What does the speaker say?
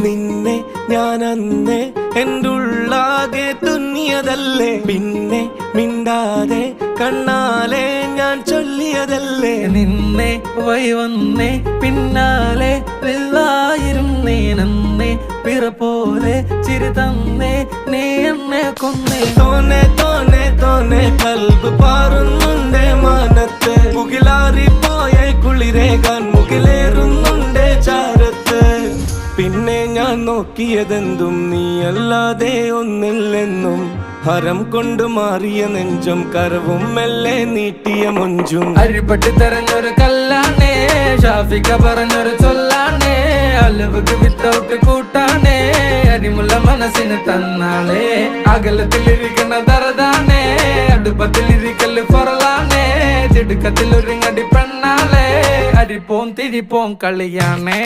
നിന്നെ ഞാൻ അന്നേ എൻ്റെ ഉള്ളാകെ തുന്നിയതല്ലേ, പിന്നെ മിണ്ടാതെ കണ്ണാലെ ഞാൻ ചൊല്ലിയതല്ലേ. നിന്നെ വന്നേ പിന്നാലെ വെള്ളായിരുന്നേ നന്നേ പിറ പോലെ ചിരി തന്നേ നീ എന്നെ കൊന്നേ. തോനെ തോനെ തോനെ കൽബ് പാറുന്നുണ്ട് മാനത്ത്, മുകിലാറിപ്പോയ കുളിരേകാൻ മുകിലേറുന്നുണ്ട് ചാരത്ത്. പിന്നെ ഞാൻ നോക്കിയതെന്തും നീയല്ലാതെ ഒന്നില്ലെന്നും, ഹരം കൊണ്ട് മാറിയ നെഞ്ചും കരവും മെല്ലെ നീട്ടിയ മൊഞ്ചും. അരിപ്പട്ടി തെരഞ്ഞൊരു കല്ലാണേ, ഷാഫിക്ക പറഞ്ഞൊരു ചൊല്ലാണേ, അലവുക്ക് വിത്തൗട്ട് കൂട്ടാണേ, അരിമുള്ള മനസ്സിന് തന്നാളേ. അകലത്തിലിരിക്കണ ദറതാണേ, അടുപ്പത്തിലിരിക്കല് പൊറലാണേ, തിടുക്കത്തിലൊരുങ്ങടി പെണ്ണാളേ, അരിപ്പോം തിരിപ്പോം കളിയാണേ.